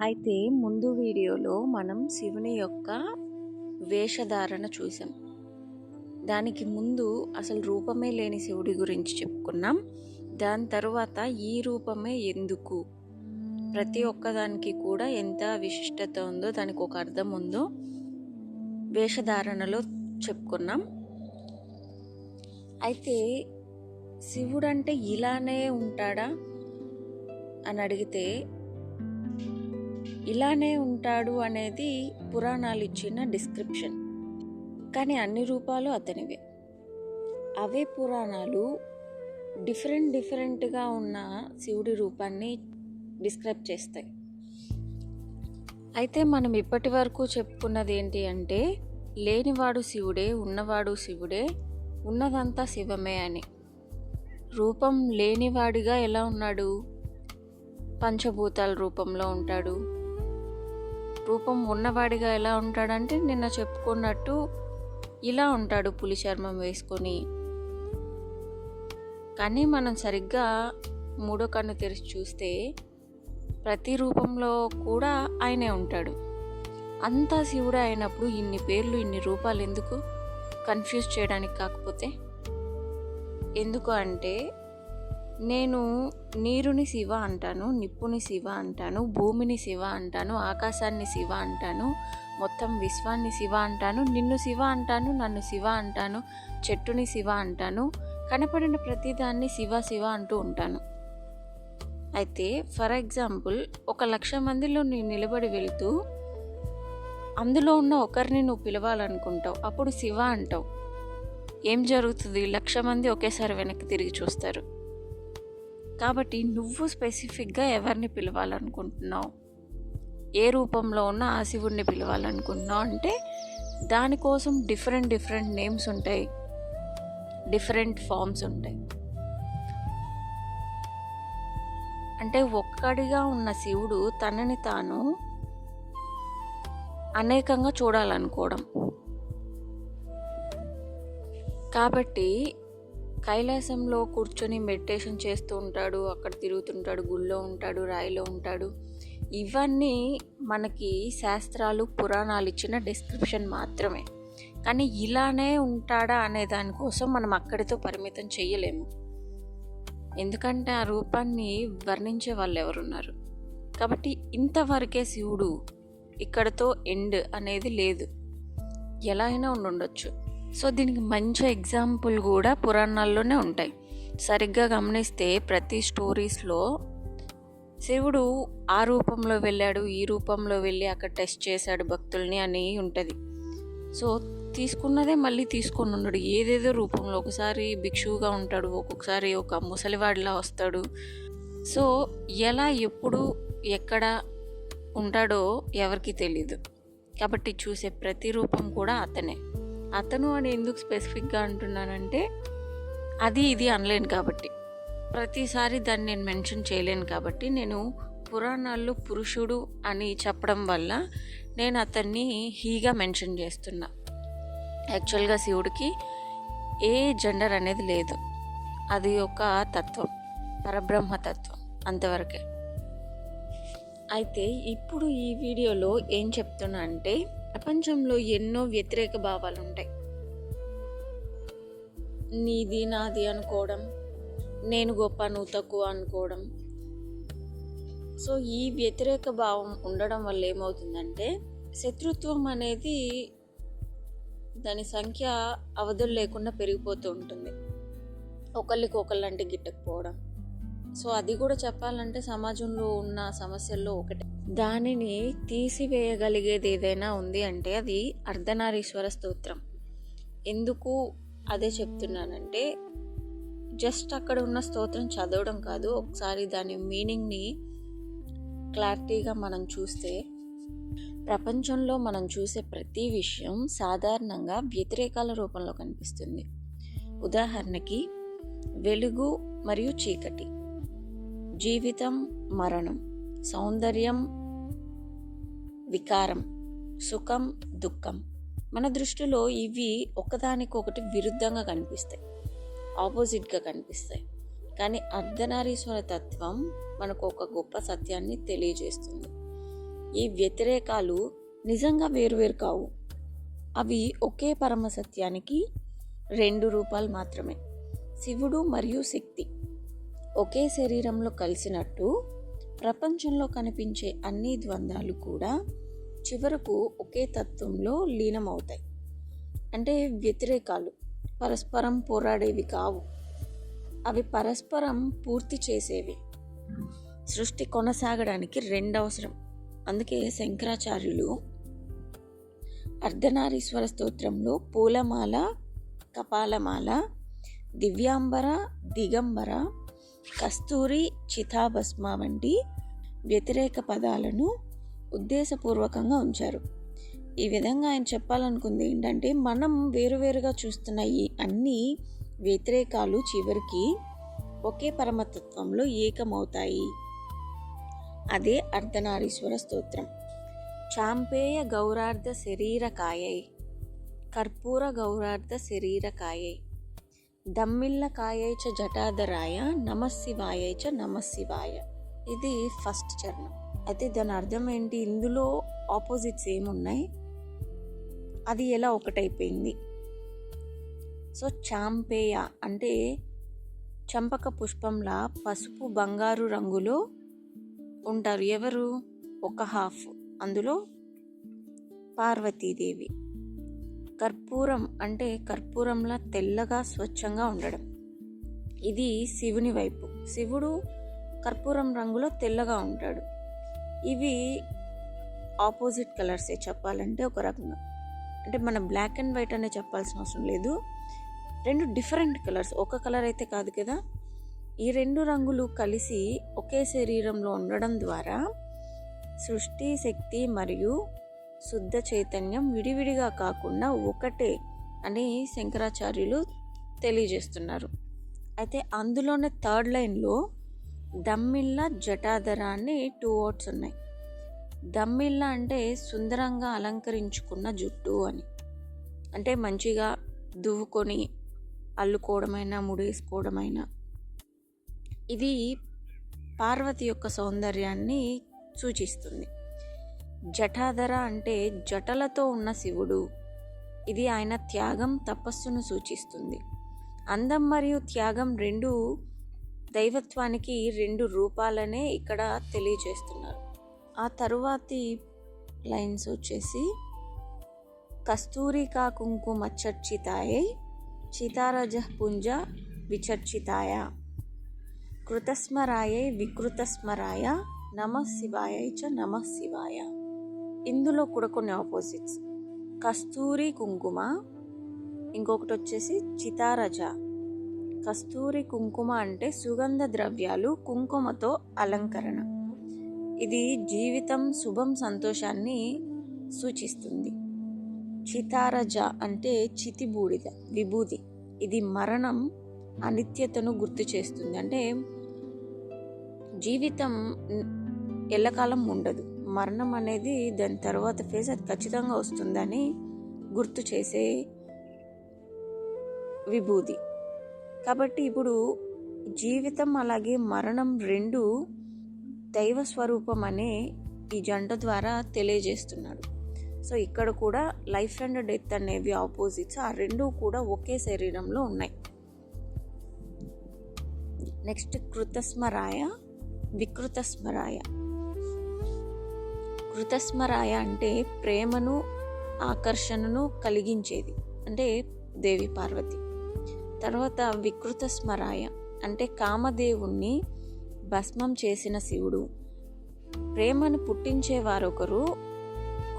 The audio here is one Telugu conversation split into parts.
అయితే ముందు వీడియోలో మనం శివుని యొక్క వేషధారణ చూసాం. దానికి ముందు అసలు రూపమే లేని శివుడి గురించి చెప్పుకున్నాం. దాని తర్వాత ఈ రూపమే ఎందుకు, ప్రతి ఒక్కదానికి కూడా ఎంత విశిష్టత ఉందో, దానికి ఒక అర్థం ఉందో వేషధారణలో చెప్పుకున్నాం. అయితే శివుడు అంటే ఇలానే ఉంటాడా అని అడిగితే, ఇలానే ఉంటాడు అనేది పురాణాలు ఇచ్చిన డిస్క్రిప్షన్. కానీ అన్ని రూపాలు అతనివే. అవే పురాణాలు డిఫరెంట్గా ఉన్న శివుడి రూపాన్ని డిస్క్రైబ్ చేస్తాయి. అయితే మనం ఇప్పటి వరకు చెప్పుకున్నది ఏంటి అంటే, లేనివాడు శివుడే, ఉన్నవాడు శివుడే, ఉన్నదంతా శివమే అని. రూపం లేనివాడిగా ఎలా ఉన్నాడు? పంచభూతాల రూపంలో ఉంటాడు. రూపం ఉన్నవాడిగా ఎలా ఉంటాడంటే, నిన్న చెప్పుకున్నట్టు ఇలా ఉంటాడు, పులి చర్మం వేసుకొని. కానీ మనం సరిగ్గా మూడో కన్ను తెరిచి చూస్తే ప్రతి రూపంలో కూడా ఆయనే ఉంటాడు. అంతా శివుడే అయినప్పుడు ఇన్ని పేర్లు, ఇన్ని రూపాలు ఎందుకు? కన్ఫ్యూజ్ చేయడానికి కాకపోతే. ఎందుకు అంటే, నేను నీరుని శివ అంటాను, నిప్పుని శివ అంటాను, భూమిని శివ అంటాను, ఆకాశాన్ని శివ అంటాను, మొత్తం విశ్వాన్ని శివ అంటాను, నిన్ను శివ అంటాను, నన్ను శివ అంటాను, చెట్టుని శివ అంటాను, కనపడిన ప్రతిదాన్ని శివ శివ అంటూ ఉంటాను. అయితే ఫర్ ఎగ్జాంపుల్, 1,00,000 మందిలో నేను నిలబడి వెళ్తూ అందులో ఉన్న ఒకరిని నువ్వు పిలవాలనుకుంటావు, అప్పుడు శివ అంటావు. ఏం జరుగుతుంది? 1,00,000 మంది ఒకేసారి వెనక్కి తిరిగి చూస్తారు. కాబట్టి నువ్వు స్పెసిఫిక్గా ఎవరిని పిలవాలనుకుంటున్నావు, ఏ రూపంలో ఉన్న ఆ శివుడిని పిలవాలనుకుంటున్నావు అంటే, దానికోసం డిఫరెంట్ నేమ్స్ ఉంటాయి, డిఫరెంట్ ఫామ్స్ ఉంటాయి. అంటే ఒక్కడిగా ఉన్న శివుడు తనని తాను అనేకంగా చూడాలనుకోవడం. కాబట్టి కైలాసంలో కూర్చొని మెడిటేషన్ చేస్తూ ఉంటాడు, అక్కడ తిరుగుతుంటాడు, గుళ్ళో ఉంటాడు, రాయిలో ఉంటాడు. ఇవన్నీ మనకి శాస్త్రాలు, పురాణాలు ఇచ్చిన డిస్క్రిప్షన్ మాత్రమే. కానీ ఇలానే ఉంటాడా అనే దానికోసం మనం అక్కడితో పరిమితం చేయలేము. ఎందుకంటే ఆ రూపాన్ని వర్ణించే వాళ్ళు ఎవరున్నారు? కాబట్టి ఇంతవరకే శివుడు, ఇక్కడతో ఎండ్ అనేది లేదు, ఎలా అయినా ఉండొచ్చు. సో దీనికి మంచి ఎగ్జాంపుల్ కూడా పురాణాల్లోనే ఉంటాయి. సరిగ్గా గమనిస్తే ప్రతి స్టోరీస్లో శివుడు ఆ రూపంలో వెళ్ళాడు, ఈ రూపంలో వెళ్ళి అక్కడ టెస్ట్ చేశాడు భక్తుల్ని అని ఉంటుంది. సో తీసుకున్నదే మళ్ళీ తీసుకొని ఉన్నాడు, ఏదేదో రూపంలో. ఒకసారి భిక్షువుగా ఉంటాడు, ఒక్కొక్కసారి ఒక ముసలివాడిలా వస్తాడు. సో ఎలా, ఎప్పుడు, ఎక్కడ ఉంటాడో ఎవరికి తెలీదు. కాబట్టి చూసే ప్రతి రూపం కూడా అతను అని ఎందుకు స్పెసిఫిక్గా అంటున్నానంటే, అది ఇది అనలేను కాబట్టి, ప్రతిసారి దాన్ని నేను మెన్షన్ చేయలేను కాబట్టి, నేను పురాణాల్లో పురుషుడు అని చెప్పడం వల్ల నేను అతన్ని హీగా మెన్షన్ చేస్తున్నా. యాక్చువల్గా శివుడికి ఏ జెండర్ అనేది లేదు, అది ఒక తత్వం, పరబ్రహ్మతత్వం, అంతవరకే. అయితే ఇప్పుడు ఈ వీడియోలో ఏం చెప్తున్నా అంటే, ప్రపంచంలో ఎన్నో వ్యతిరేక భావాలు ఉంటాయి. నీది నాది అనుకోవడం, నేను గొప్ప నువ్వు తక్కువ అనుకోవడం. సో ఈ వ్యతిరేక భావం ఉండడం వల్ల ఏమవుతుందంటే, శత్రుత్వం అనేది దాని సంఖ్య అవధులు లేకుండా పెరిగిపోతూ ఉంటుంది, ఒకళ్ళకి ఒకళ్ళంటే గిట్టకపోవడం. సో అది కూడా చెప్పాలంటే సమాజంలో ఉన్న సమస్యల్లో ఒకటి. దానిని తీసివేయగలిగేది ఏదైనా ఉంది అంటే అది అర్ధనారీశ్వర స్తోత్రం. ఎందుకు అదే చెప్తున్నానంటే, జస్ట్ అక్కడ ఉన్న స్తోత్రం చదవడం కాదు, ఒకసారి దాని మీనింగ్ని క్లారిటీగా మనం చూస్తే, ప్రపంచంలో మనం చూసే ప్రతి విషయం సాధారణంగా వ్యతిరేకాల రూపంలో కనిపిస్తుంది. ఉదాహరణకి, వెలుగు మరియు చీకటి, జీవితం మరణం, సౌందర్యం వికారం, సుఖం దుఃఖం. మన దృష్టిలో ఇవి ఒకదానికొకటి విరుద్ధంగా కనిపిస్తాయి, ఆపోజిట్గా కనిపిస్తాయి. కానీ అర్ధనారీశ్వర తత్వం మనకు ఒక గొప్ప సత్యాన్ని తెలియజేస్తుంది. ఈ వ్యతిరేకాలు నిజంగా వేరువేరు కావు. అవి ఒకే పరమసత్యానికి రెండు రూపాలు మాత్రమే. శివుడు మరియు శక్తి ఒకే శరీరంలో కలిసినట్టు ప్రపంచంలో కనిపించే అన్ని ద్వంద్వాలు కూడా చివరకు ఒకే తత్వంలో లీనమవుతాయి. అంటే వ్యతిరేకాలు పరస్పరం పోరాడేవి కావు, అవి పరస్పరం పూర్తి చేసేవి. సృష్టి కొనసాగడానికి రెండు అవసరం. అందుకే శంకరాచార్యులు అర్ధనారీశ్వర స్తోత్రంలో పూలమాల, కపాలమాల, దివ్యాంబర, దిగంబర, కస్తూరి, చితాభస్మ వంటి వ్యతిరేక పదాలను ఉద్దేశపూర్వకంగా ఉంచారు. ఈ విధంగా ఆయన చెప్పాలనుకుంది ఏంటంటే, మనం వేరువేరుగా చూస్తున్న ఈ అన్ని వ్యతిరేకాలు చివరికి ఒకే పరమతత్వంలో ఏకమవుతాయి. అదే అర్ధనారీశ్వర స్తోత్రం. చాంపేయ గౌరార్ధ శరీరకాయై, కర్పూర గౌరార్ధ శరీరకాయై, దమ్మిల్ల కాయై చ జటాధరాయ, నమశివాయై చ నమశివాయ. ఇది ఫస్ట్ చరణం. అయితే దాని అర్థం ఏంటి? ఇందులో ఆపోజిట్స్ ఏమున్నాయి, అది ఎలా ఒకటైపోయింది. సో చాంపేయ అంటే చంపక పుష్పంలా పసుపు బంగారు రంగులో ఉంటారు. ఎవరు? ఒక హాఫ్, అందులో పార్వతీదేవి. కర్పూరం అంటే కర్పూరంలా తెల్లగా స్వచ్ఛంగా ఉండడం, ఇది శివుని వైపు. శివుడు కర్పూరం రంగులో తెల్లగా ఉంటాడు. ఇవి ఆపోజిట్ కలర్సే చెప్పాలంటే ఒక రకంగా. అంటే మన బ్లాక్ అండ్ వైట్ అనే చెప్పాల్సిన అవసరం లేదు, రెండు డిఫరెంట్ కలర్స్, ఒక కలర్ అయితే కాదు కదా. ఈ రెండు రంగులు కలిసి ఒకే శరీరంలో ఉండడం ద్వారా సృష్టి, శక్తి మరియు శుద్ధ చైతన్యం విడివిడిగా కాకుండా ఒకటే అని శంకరాచార్యులు తెలియజేస్తున్నారు. అయితే అందులోనే థర్డ్ లైన్లో దమ్మిల్ల జటాధర అని 2 వర్డ్స్ ఉన్నాయి. దమ్మిల్ల అంటే సుందరంగా అలంకరించుకున్న జుట్టు అని, అంటే మంచిగా దువ్వుకొని అల్లుకోవడమైనా ముడేసుకోవడమైనా. ఇది పార్వతి యొక్క సౌందర్యాన్ని సూచిస్తుంది. జటాధర అంటే జటలతో ఉన్న శివుడు, ఇది ఆయన త్యాగం, తపస్సును సూచిస్తుంది. అందం మరియు త్యాగం రెండు దైవత్వానికి రెండు రూపాలనే ఇక్కడ తెలియజేస్తున్నారు. ఆ తరువాతి లైన్స్ వచ్చేసి కస్తూరికా కుంకుమచ్చర్చితాయై, చితారజ పుంజ విచర్చితాయ, కృతస్మరాయై వికృతస్మరాయ, నమః శివాయై చ నమః శివాయ. ఇందులో కూడా కొన్ని ఆపోజిట్స్. కస్తూరి కుంకుమ, ఇంకొకటి వచ్చేసి చితారజ. కస్తూరి కుంకుమ అంటే సుగంధ ద్రవ్యాలు, కుంకుమతో అలంకరణ. ఇది జీవితం, శుభం, సంతోషాన్ని సూచిస్తుంది. చితారజ అంటే చితిబూడిద, విభూది. ఇది మరణం, అనిత్యతను గుర్తు చేస్తుంది. అంటే జీవితం ఎల్లకాలం ఉండదు, మరణం అనేది దాని తర్వాత ఫేజ్, అది ఖచ్చితంగా వస్తుందని గుర్తు చేసే విభూది. కాబట్టి ఇప్పుడు జీవితం అలాగే మరణం రెండు దైవ స్వరూపం అనే ఈ జంట ద్వారా తెలియజేస్తున్నాడు. సో ఇక్కడ కూడా లైఫ్ అండ్ డెత్ అనేవి ఆపోజిట్స్, ఆ రెండు కూడా ఒకే శరీరంలో ఉన్నాయి. నెక్స్ట్ కృతస్మరాయ, వికృతస్మరాయ. కృతస్మరాయ అంటే ప్రేమను, ఆకర్షణను కలిగించేది, అంటే దేవి పార్వతి. తర్వాత వికృతస్మరాయ అంటే కామదేవుణ్ణి భస్మం చేసిన శివుడు. ప్రేమను పుట్టించే వారొకరు,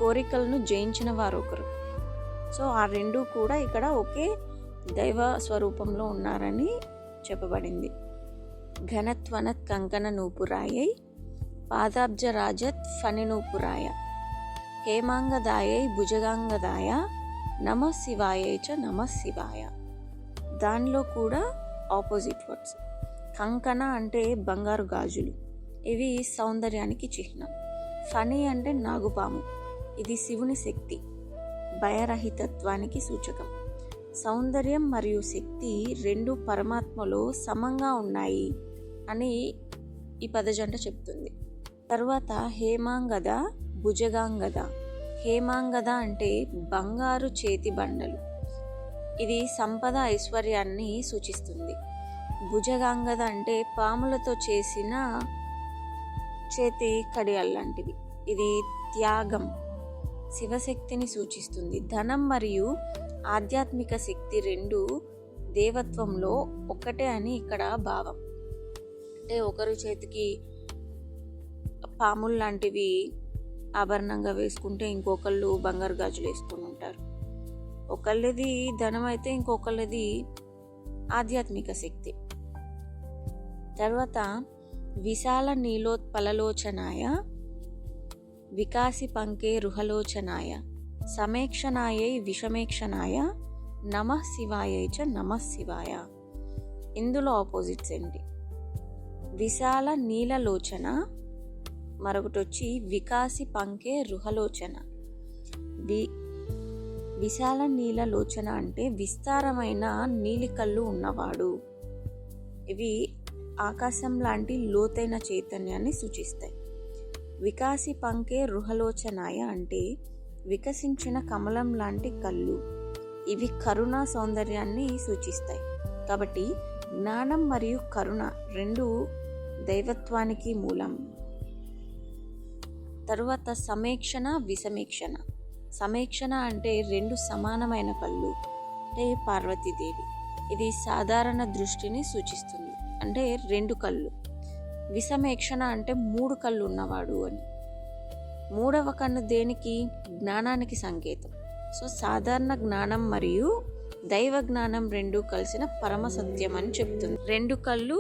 కోరికలను జయించిన వారొకరు. సో ఆ రెండు కూడా ఇక్కడ ఒకే దైవ స్వరూపంలో ఉన్నారని చెప్పబడింది. ఘనత్వనత్ కంకణ నూపురాయై, పాదాబ్జ రాజత్ ఫణి నూపురాయ, హేమాంగదాయై భుజగాంగదాయ, నమః శివాయై చ నమః శివాయ. దానిలో కూడా ఆపోజిట్ వర్డ్స్. కంకణ అంటే బంగారు గాజులు, ఇవి సౌందర్యానికి చిహ్నం. ఫణి అంటే నాగుపాము, ఇది శివుని శక్తి, భయరహితత్వానికి సూచకం. సౌందర్యం మరియు శక్తి రెండు పరమాత్మలో సమంగా ఉన్నాయి అని ఈ పదజంట చెప్తుంది. తర్వాత హేమాంగద భుజగాంగద. హేమాంగద అంటే బంగారు చేతి బండలు. ఇది సంపద ఐశ్వర్యాన్ని సూచిస్తుంది. భుజగాంగద అంటే పాములతో చేసిన చేతి కడియాలు లాంటివి. ఇది త్యాగం, శివశక్తిని సూచిస్తుంది. ధనం మరియు ఆధ్యాత్మిక శక్తి రెండు దేవత్వంలో ఒకటే అని ఇక్కడ భావం. అంటే ఒకరి చేతికి పాములు లాంటివి ఆభరణంగా వేసుకుంటే ఇంకొకళ్ళు బంగారు గాజులు వేసుకొని ఉంటారు. ఒకళ్ళది ధనం అయితే ఇంకొకళ్ళది ఆధ్యాత్మిక శక్తి. తర్వాత విశాల నీలోత్పలలోచనాయ వికాసి పంకే రుహలోచనాయ సమేక్షణాయై విషమేక్షణాయ నమః శివాయై చ నమః శివాయ. ఇందులో ఆపోజిట్స్ ఏంటి? విశాల నీలలోచన, మరొకటి వచ్చి వికాసి పంకే రుహలోచన. విశాల నీలలోచన అంటే విస్తారమైన నీలి కళ్ళు ఉన్నవాడు. ఇవి ఆకాశం లాంటి లోతైన చైతన్యాన్ని సూచిస్తాయి. వికాసి పంకే రుహలోచనాయ అంటే వికసించిన కమలం లాంటి కళ్ళు. ఇవి కరుణ సౌందర్యాన్ని సూచిస్తాయి. కాబట్టి జ్ఞానం మరియు కరుణ రెండు దైవత్వానికి మూలం. తరువాత సమేక్షణ విషమేక్షణ. సమేక్షణ అంటే రెండు సమానమైన కళ్ళు, అంటే పార్వతీదేవి. ఇది సాధారణ దృష్టిని సూచిస్తుంది, అంటే రెండు కళ్ళు. విషమేక్షణ అంటే మూడు కళ్ళు ఉన్నవాడు అని. మూడవ కన్ను దేనికి? జ్ఞానానికి సంకేతం. సో సాధారణ జ్ఞానం మరియు దైవ జ్ఞానం రెండు కలిసిన పరమ సత్యం అని చెప్తుంది. రెండు కళ్ళు,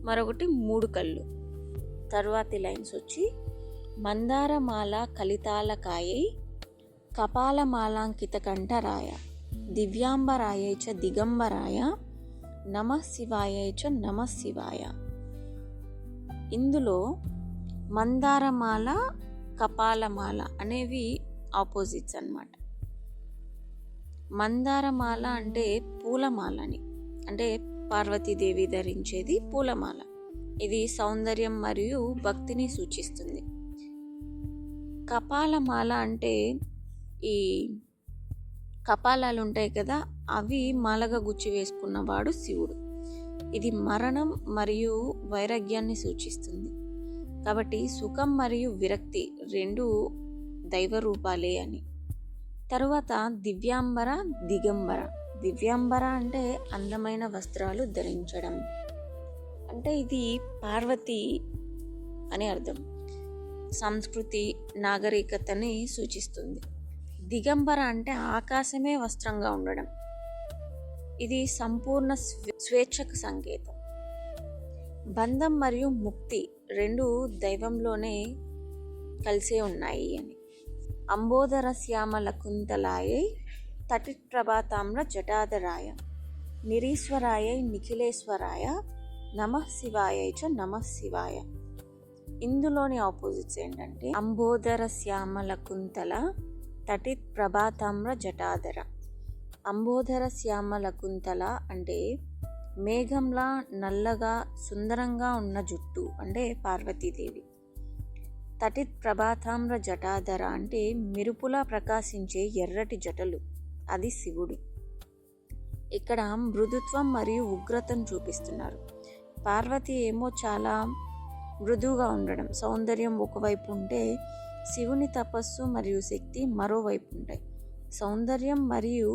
మరొకటి మూడు కళ్ళు. తర్వాతి లైన్స్ వచ్చి మందారమాల కలితాలకాయై కపాలమాలాంకిత కంఠరాయ దివ్యాంబరాయై చ దిగంబరాయ నమః శివాయై చ నమః శివాయ. ఇందులో మందారమాల, కపాలమాల అనేవి ఆపోజిట్స్ అన్నమాట. మందారమాల అంటే పూలమాలని, అంటే పార్వతీదేవి ధరించేది పూలమాల. ఇది సౌందర్యం మరియు భక్తిని సూచిస్తుంది. కపాలమాల అంటే ఈ కపాలాలు ఉంటాయి కదా, అవి మాలగా గుచ్చి వేసుకున్నవాడు శివుడు. ఇది మరణం మరియు వైరాగ్యాన్ని సూచిస్తుంది. కాబట్టి సుఖం మరియు విరక్తి రెండు దైవ రూపాలే అని. తరువాత దివ్యాంబర, దిగంబర. దివ్యాంబర అంటే అందమైన వస్త్రాలు ధరించడం, అంటే ఇది పార్వతి అని అర్థం. సంస్కృతి, నాగరికతని సూచిస్తుంది. దిగంబర అంటే ఆకాశమే వస్త్రంగా ఉండడం. ఇది సంపూర్ణ స్వేచ్ఛకు సంకేతం. బంధం మరియు ముక్తి రెండు దైవంలోనే కలిసే ఉన్నాయి అని. అంబోదర శ్యామల కుంతలాయై తటిప్రభాతామ్ర జటాధరాయ నిరీశ్వరాయై నిఖిలేశ్వరాయ నమః శివాయై చ నమః శివాయ. ఇందులోని ఆపోజిట్స్ ఏంటంటే అంబోదర శ్యామల కుంతల తటిత్ ప్రభాతామ్ర జటాధర. అంబోదర శ్యామల కుంతల అంటే మేఘంలా నల్లగా సుందరంగా ఉన్న జుట్టు, అంటే పార్వతీదేవి. తటిత్ ప్రభాతామ్ర జటాధర అంటే మెరుపులా ప్రకాశించే ఎర్రటి జటలు, అది శివుడు. ఇక్కడ మృదుత్వం మరియు ఉగ్రతను చూపిస్తున్నారు. పార్వతి ఏమో చాలా మృదువుగా ఉండడం, సౌందర్యం ఒకవైపు ఉంటే శివుని తపస్సు మరియు శక్తి మరోవైపు ఉంటాయి. సౌందర్యం మరియు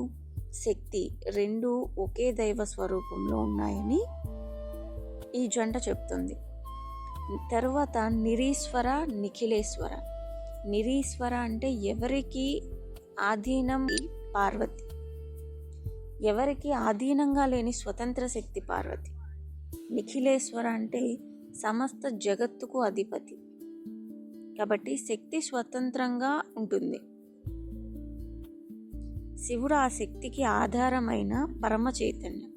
శక్తి రెండు ఒకే దైవ స్వరూపంలో ఉన్నాయని ఈ జంట చెప్తుంది. తరువాత నిరీశ్వర, నిఖిలేశ్వర. నిరీశ్వర అంటే ఎవరికి ఆధీనం పార్వతి, ఎవరికి ఆధీనంగా లేని స్వతంత్ర శక్తి పార్వతి. నిఖిలేశ్వర అంటే సమస్త జగత్తుకు అధిపతి, కాబట్టి శక్తి స్వతంత్రంగా ఉంటుంది. శివుడు ఆ శక్తికి ఆధారమైన పరమ చైతన్యం.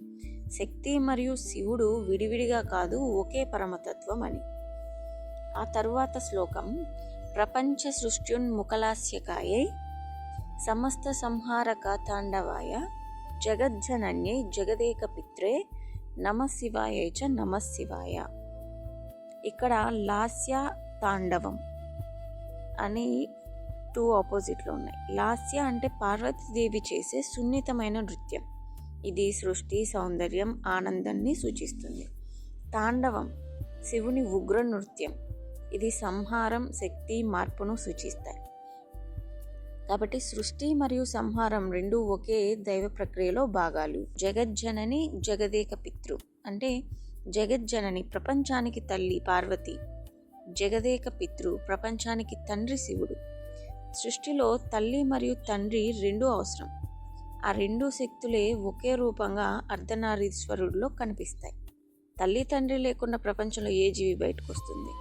శక్తి మరియు శివుడు విడివిడిగా కాదు, ఒకే పరమతత్వం అని. ఆ తరువాత శ్లోకం ప్రపంచ సృష్ట్యున్ముఖలాస్యకాయై సమస్త సంహారక తాండవాయ జగజ్జనన్యై జగదేక పిత్రే నమః శివాయై చ నమః శివాయ. ఇక్కడ లాస్య తాండవం అని 2 ఆపోజిట్లో ఉన్నాయి. లాస్య అంటే పార్వతీదేవి చేసే సున్నితమైన నృత్యం. ఇది సృష్టి, సౌందర్యం, ఆనందాన్ని సూచిస్తుంది. తాండవం శివుని ఉగ్ర నృత్యం. ఇది సంహారం, శక్తి, మార్పును సూచిస్తాయి. కాబట్టి సృష్టి మరియు సంహారం రెండు ఒకే దైవ ప్రక్రియలో భాగాలు. జగజ్జనని, జగదేక పితృ అంటే జగజ్జనని ప్రపంచానికి తల్లి పార్వతి, జగదేక పితృ ప్రపంచానికి తండ్రి శివుడు. సృష్టిలో తల్లి మరియు తండ్రి రెండూ అవసరం. ఆ రెండు శక్తులే ఒకే రూపంగా అర్ధనారీశ్వరుడిలో కనిపిస్తాయి. తల్లి తండ్రి లేకుండా ప్రపంచంలో ఏ జీవి బయటకు వస్తుంది?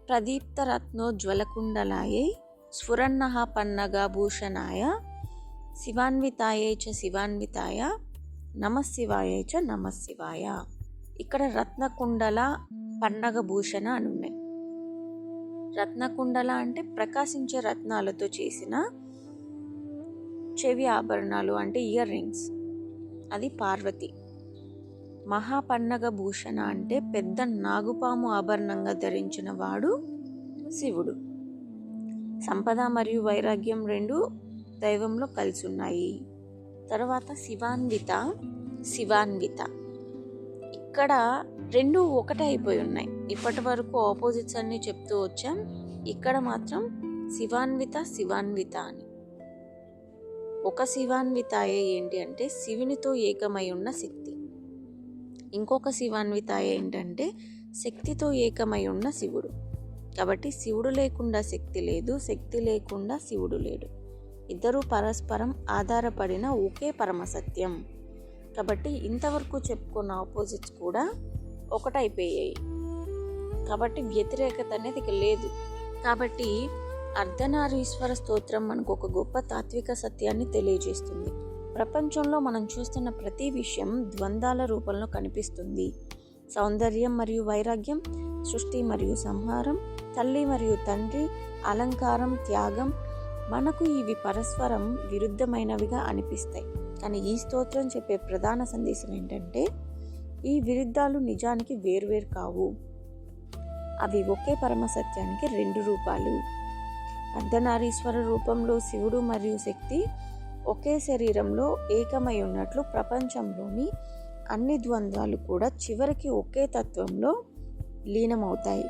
ప్రదీప్త రత్నోజ్వలకుండలాయై స్ఫురన్నః పన్నగా భూషణాయ శివాన్వితాయై చ శివాన్వితాయ నమశివాయై చ నమశివాయ. ఇక్కడ రత్నకుండల, పన్నగ భూషణ అని ఉన్నాయి. రత్నకుండల అంటే ప్రకాశించే రత్నాలతో చేసిన చెవి ఆభరణాలు అంటే ఇయర్ రింగ్స్, అది పార్వతి. మహాపన్నగ భూషణ అంటే పెద్ద నాగుపాము ఆభరణంగా ధరించిన వాడు శివుడు. సంపద మరియు వైరాగ్యం రెండు దైవంలో కలిసి ఉన్నాయి. తర్వాత శివాన్విత, శివాన్విత. ఇక్కడ రెండు ఒకటే అయిపోయి ఉన్నాయి. ఇప్పటి వరకు ఆపోజిట్స్ అన్ని చెప్తూ వచ్చాం. ఇక్కడ మాత్రం శివాన్విత, శివాన్విత అని. ఒక శివాన్వితాయ ఏంటి అంటే శివునితో ఏకమై ఉన్న శక్తి. ఇంకొక శివాన్వితాయ ఏంటంటే శక్తితో ఏకమై ఉన్న శివుడు. కాబట్టి శివుడు లేకుండా శక్తి లేదు, శక్తి లేకుండా శివుడు లేడు. ఇద్దరూ పరస్పరం ఆధారపడిన ఒకే పరమసత్యం. కాబట్టి ఇంతవరకు చెప్పుకున్న ఆపోజిట్స్ కూడా ఒకటైపోయాయి. కాబట్టి వ్యతిరేకత అనేది ఇక లేదు. కాబట్టి అర్ధనారీశ్వర స్తోత్రం మనకు ఒక గొప్ప తాత్విక సత్యాన్ని తెలియజేస్తుంది. ప్రపంచంలో మనం చూస్తున్న ప్రతి విషయం ద్వంద్వాల రూపంలో కనిపిస్తుంది. సౌందర్యం మరియు వైరాగ్యం, సృష్టి మరియు సంహారం, తల్లి మరియు తండ్రి, అలంకారం, త్యాగం, మనకు ఇవి పరస్పరం విరుద్ధమైనవిగా అనిపిస్తాయి. కానీ ఈ స్తోత్రం చెప్పే ప్రధాన సందేశం ఏంటంటే ఈ విరుద్ధాలు నిజానికి వేర్వేరు కావు. అవి ఒకే పరమసత్యానికి రెండు రూపాలు. అర్ధనారీశ్వర రూపంలో శివుడు మరియు శక్తి ఒకే శరీరంలో ఏకమై ఉన్నట్లు ప్రపంచంలోని అన్ని ద్వంద్వాలు కూడా చివరికి ఒకే తత్వంలో లీనమవుతాయి.